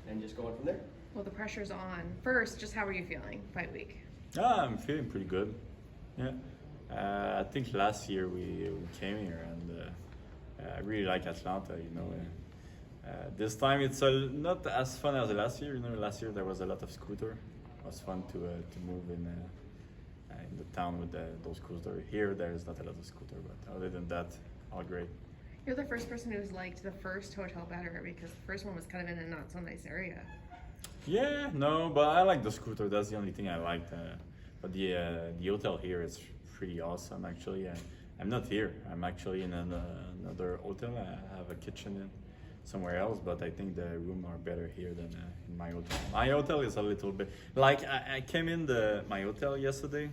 and just going from there. Well, the pressure's on. First, just how are you feeling fight week? I'm feeling pretty good. Yeah. I think last year we came here and I really like Atlanta, you know. This time it's not as fun as last year. You know, last year there was a lot of scooter. It was fun to move in the town with those scooters. Here there is not a lot of scooter, but other than that, all great. You're the first person who's liked the first hotel better because the first one was kind of in a not so nice area. Yeah, no, but I like the scooter. That's the only thing I liked. But the hotel here is pretty awesome. Actually, I'm not here. I'm actually in another hotel. I have a kitchen in somewhere else, but I think the room are better here than in my hotel. My hotel is a little bit like I came in my hotel yesterday.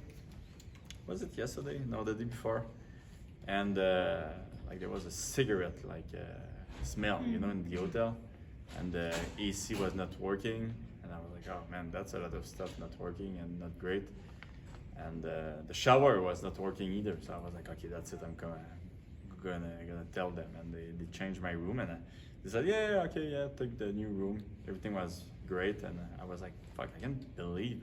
Was it yesterday? No, the day before, and like there was a cigarette smell, you know, in the hotel, and the AC was not working, and I was like, oh man, that's a lot of stuff not working and not great, and the shower was not working either. So I was like, okay, that's it. I'm gonna tell them, and they changed my room, and they said, yeah, okay, yeah, take the new room. Everything was great, and I was like, fuck, I can't believe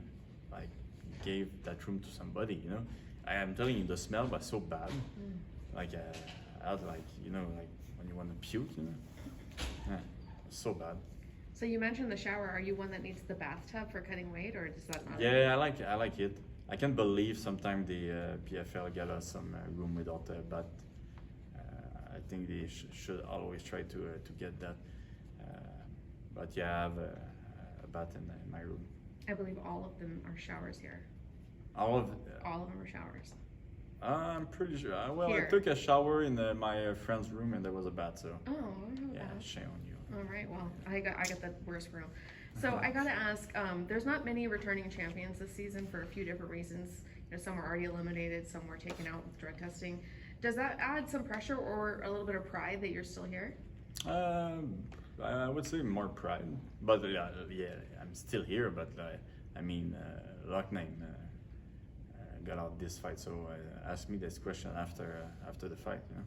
like you gave that room to somebody, you know. I am telling you, the smell was so bad, like I was like, you know, like when you want to puke, you know. Yeah, it was so bad. So you mentioned the shower. Are you one that needs the bathtub for cutting weight, or does that not? Yeah, I like it. I can't believe sometimes the PFL get us some room without a bath. I think they should always try to get that. But yeah, I have a bath in my room. I believe all of them are showers here. All of All of them are showers. I'm pretty sure. Well, Here. I took a shower in my friend's room and there was a bath. So Oh, I know yeah, that. shame on you. All right. Well, I got the worst room. So I gotta ask. There's not many returning champions this season for a few different reasons. You know, some were already eliminated, some were taken out with drug testing. Does that add some pressure or a little bit of pride that you're still here? I would say more pride, but yeah, I'm still here. But I mean, Lockname got out this fight, so ask me this question after the fight. You know?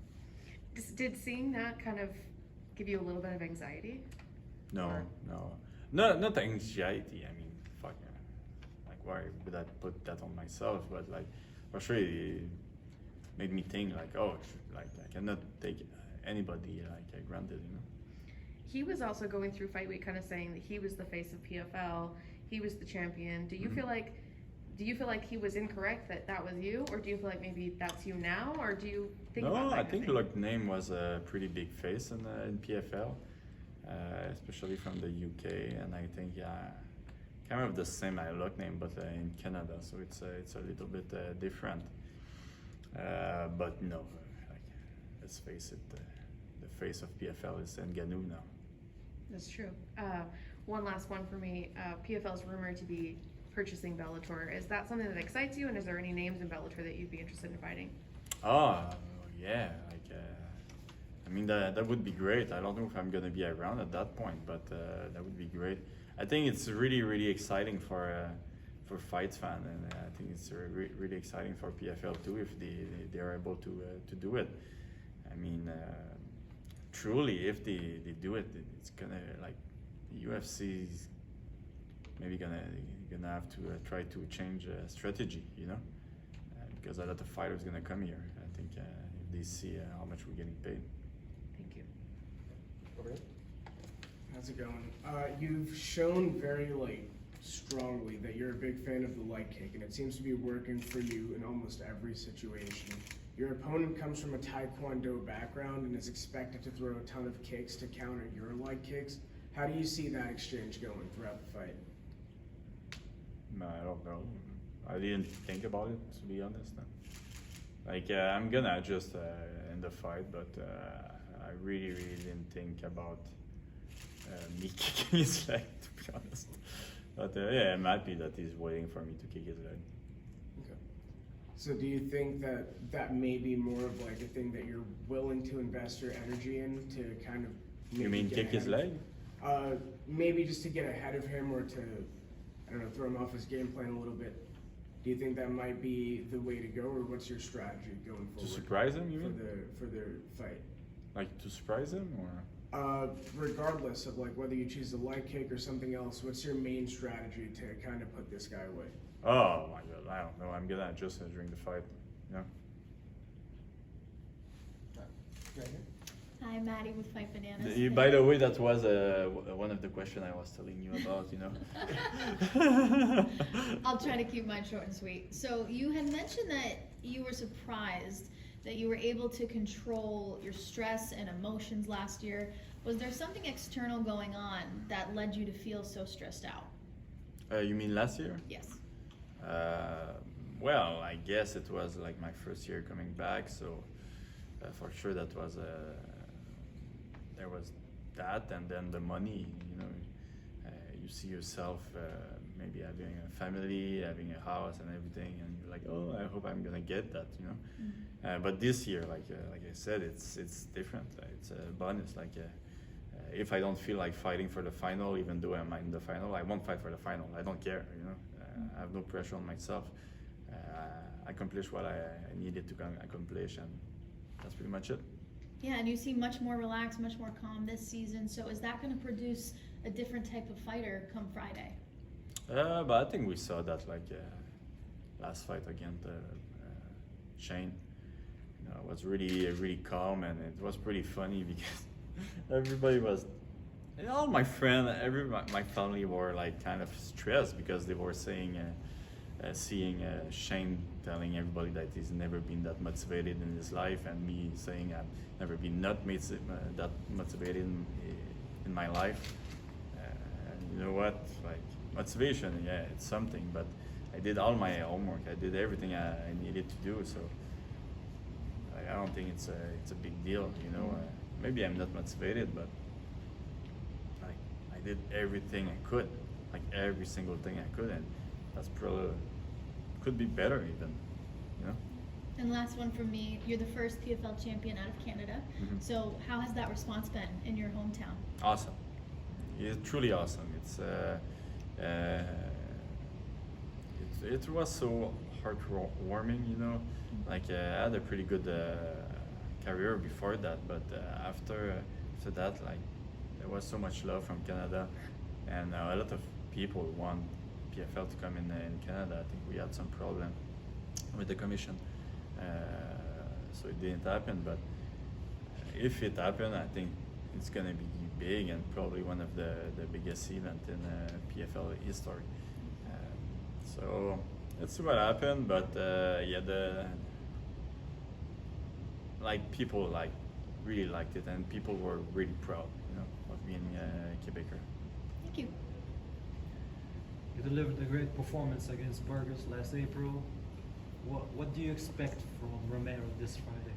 Did seeing that kind of give you a little bit of anxiety? No, Or- no, not anxiety. I mean, fuck, like why would I put that on myself? But like, for sure, it made me think like, oh, like I cannot take anybody like granted, you know. He was also going through fight week, kind of saying that he was the face of PFL. He was the champion. Do you feel like he was incorrect that was you, or do you feel like maybe that's you now, or do you think about No, that I kind of think thing? Lockname was a pretty big face in PFL, especially from the UK, and I think kind of the same as Lockname, but in Canada, so it's a little bit different. But no, like, let's face it, the face of PFL is Ngannou now. That's true. One last one for me. PFL is rumored to be purchasing Bellator. Is that something that excites you, and is there any names in Bellator that you'd be interested in fighting? Oh, yeah, like I mean that would be great. I don't know if I'm gonna be around at that point, but that would be great. I think it's really exciting for fights fan, and I think it's really exciting for PFL too if they are able to do it. I mean, truly, if they do it, it's gonna like the UFC is maybe gonna have to try to change strategy, you know, because a lot of fighters gonna come here. I think if they see how much we're getting paid. Thank you. Over here. How's it going? You've shown very strongly that you're a big fan of the leg kick, and it seems to be working for you in almost every situation. Your opponent comes from a Taekwondo background and is expected to throw a ton of kicks to counter your leg kicks. How do you see that exchange going throughout the fight? I don't know. I didn't think about it, to be honest. Like I'm gonna adjust in the fight, but I really didn't think about me kicking his leg, to be honest. But yeah, I'm happy that he's waiting for me to kick his leg. Okay. So do you think that may be more of like a thing that you're willing to invest your energy in to kind of You mean get kick his ahead of- leg? Maybe just to get ahead of him or to, I don't know, throw him off his game plan a little bit. Do you think that might be the way to go, or what's your strategy going forward? To surprise him, you for mean? the fight? Like to surprise him, or? Regardless of like whether you choose the light kick or something else, what's your main strategy to kind of put this guy away? Oh my god, I don't know. I'm gonna adjust it during the fight. You know? Right here. Hi, Maddie with Fight Bananas. By the way, that was one of the questions I was telling you about. You know. I'll try to keep mine short and sweet. So you had mentioned that you were surprised that you were able to control your stress and emotions last year. Was there something external going on that led you to feel so stressed out? You mean last year? Yes. Well, I guess it was like my first year coming back, so for sure that was there was that, and then the money. You know, you see yourself maybe having a family, having a house, and everything, and you're like, oh, I hope I'm gonna get that. You know. Mm-hmm. But this year, like I said, it's different. It's a bonus. Like if I don't feel like fighting for the final, even though I'm in the final, I won't fight for the final. I don't care. You know, I have no pressure on myself. I accomplished what I needed to accomplish, and that's pretty much it. Yeah, and you seem much more relaxed, much more calm this season. So is that going to produce a different type of fighter come Friday? But I think we saw that like last fight against Shane. You know, it was really calm, and it was pretty funny because everybody was, and all my friends, my family were like kind of stressed because they were saying, seeing Shane telling everybody that he's never been that motivated in his life, and me saying I've never been that motivated in my life. And you know what? Like motivation, yeah, it's something, but I did all my homework. I did everything I needed to do, so I don't think it's a big deal. You know, maybe I'm not motivated, but I did everything I could, like every single thing I could, and that's probably could be better even. You know. And last one from me, you're the first PFL champion out of Canada. Mhm. So how has that response been in your hometown? Awesome. It's truly awesome. It was so heartwarming, you know. Like I had a pretty good career before that, but after that, like there was so much love from Canada, and a lot of people want PFL to come in Canada. I think we had some problem with the commission, so it didn't happen. But if it happened, I think it's gonna be big and probably one of the biggest events in PFL history. So let's see what happened. But yeah, people really liked it, and people were really proud, you know, of being a Quebecer. Thank you. You delivered a great performance against Burgos last April. What do you expect from Romero this Friday?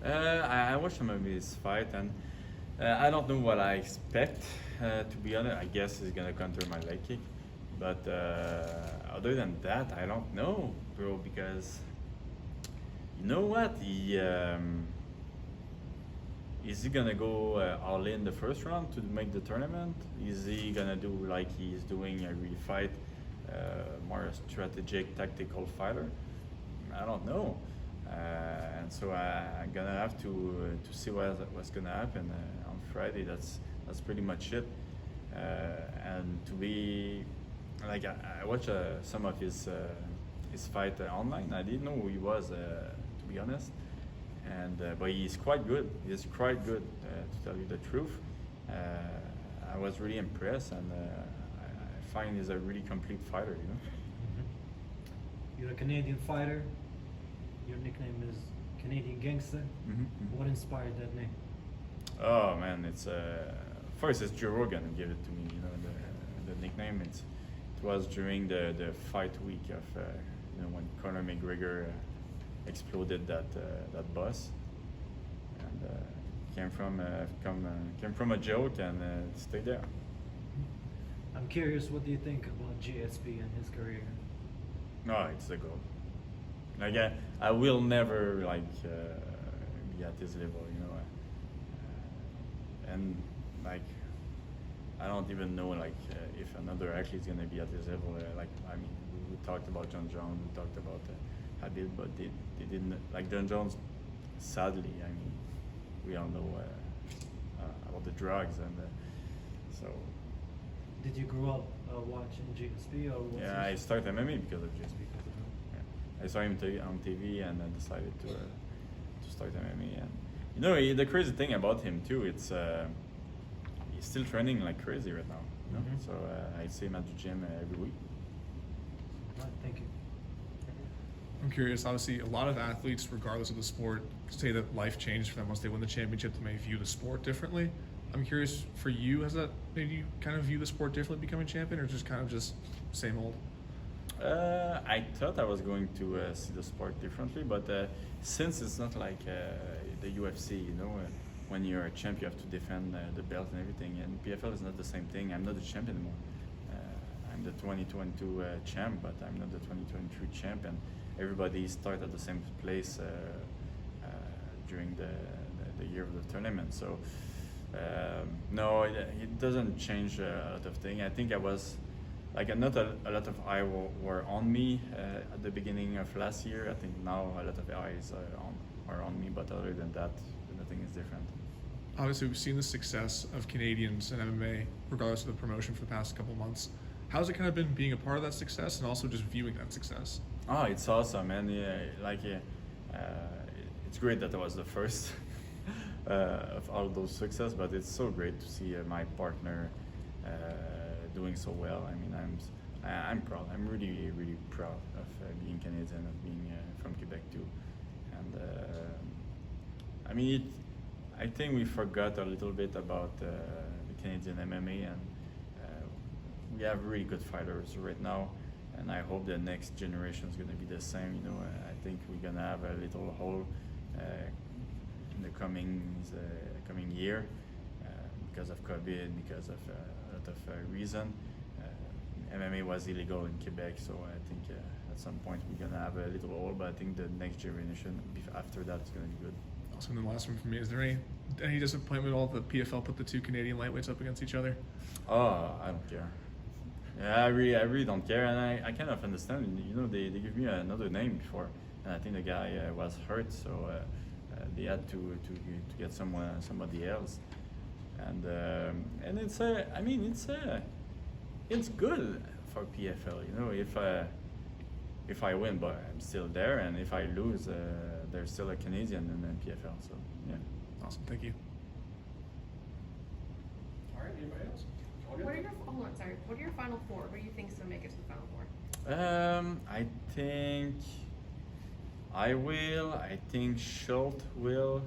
I watched some of his fight, and I don't know what I expect. To be honest, I guess he's gonna counter my leg kick, but other than that, I don't know, bro. Because you know what, is he gonna go all in the first round to make the tournament? Is he gonna do like he's doing every fight, more strategic, tactical fighter? I don't know. And so I'm gonna have to see what's gonna happen on Friday. That's pretty much it. And to be like, I watched some of his fight online. I didn't know who he was, to be honest. And but he's quite good. He's quite good, to tell you the truth. I was really impressed, and I find he's a really complete fighter. You know. Mm-hmm. You're a Canadian fighter. Your nickname is Canadian Gangster. Mm-hmm. What inspired that name? Oh man, it's first it's Joe Rogan who gave it to me. You know, the nickname. It was during the fight week of you know, when Conor McGregor exploded that bus, and came from a joke, and stayed there. I'm curious, what do you think about GSP and his career? No, it's the goal. Like I will never like be at his level, you know. And like I don't even know like if another athlete is gonna be at his level. Like I mean, we talked about John Jones, we talked about Habib, but they didn't like John Jones. Sadly, I mean, we all know about the drugs and so. Did you grow up watching GSP or? Was Yeah, I started MMA because of GSP. Because of him? Yeah. I saw him on TV and I decided to start MMA. And you know, the crazy thing about him too, it's he's still training like crazy right now. You know? Mhm. So I see him at the gym every week. Right, thank you. I'm curious, obviously, a lot of athletes, regardless of the sport, say that life changed for them once they win the championship. They may view the sport differently. I'm curious, for you, has that made you kind of view the sport differently becoming champion, or just kind of just same old? I thought I was going to see the sport differently, but since it's not like the UFC, you know, when you're a champ, you have to defend the belt and everything. And PFL is not the same thing. I'm not the champ anymore. I'm the 2022 champ, but I'm not the 2023 champ. And everybody start at the same place during the year of the tournament. So no, it doesn't change a lot of things. I think I was like not a lot of eyes were on me at the beginning of last year. I think now a lot of eyes are on me, but other than that, nothing is different. Obviously, we've seen the success of Canadians in MMA, regardless of the promotion, for the past couple months. How's it kind of been being a part of that success and also just viewing that success? Oh, it's awesome, man. It's great that I was the first of all those success, but it's so great to see my partner doing so well. I mean, I'm proud. I'm really, really proud of being Canadian, of being from Quebec too. And I mean, I think we forgot a little bit about the Canadian MMA, and we have really good fighters right now. And I hope the next generation is going to be the same. You know, I think we're going to have a little hole in the coming year because of COVID, because of a lot of reason. MMA was illegal in Quebec, so I think at some point we're going to have a little hole. But I think the next generation after that is going to be good. Also, and then the last one for me, is there any disappointment at all that PFL put the two Canadian lightweights up against each other? Oh, I don't care. Yeah, I really don't care, and I kind of understand. You know, they give me another name before, and I think the guy was hurt, so they had to get somebody else, and it's I mean it's good for PFL. You know, if I win, but I'm still there, and if I lose, there's still a Canadian in the PFL. So yeah. Awesome, thank you. All right, anybody else? All good? What are your hold on, sorry. What are your final four? What do you think is gonna make it to the final four? I think I will. I think Schultz will.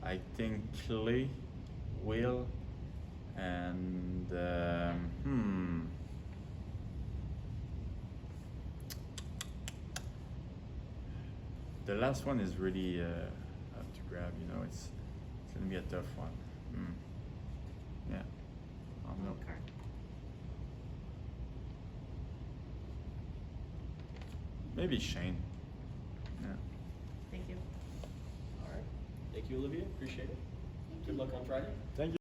I think Clay will. And the last one is really up to grab. You know, it's gonna be a tough one. Yeah. I don't know. Okay. Maybe Shane. Yeah. Thank you. All right. Thank you, Olivier. Appreciate it. Good luck on Friday. Thank you.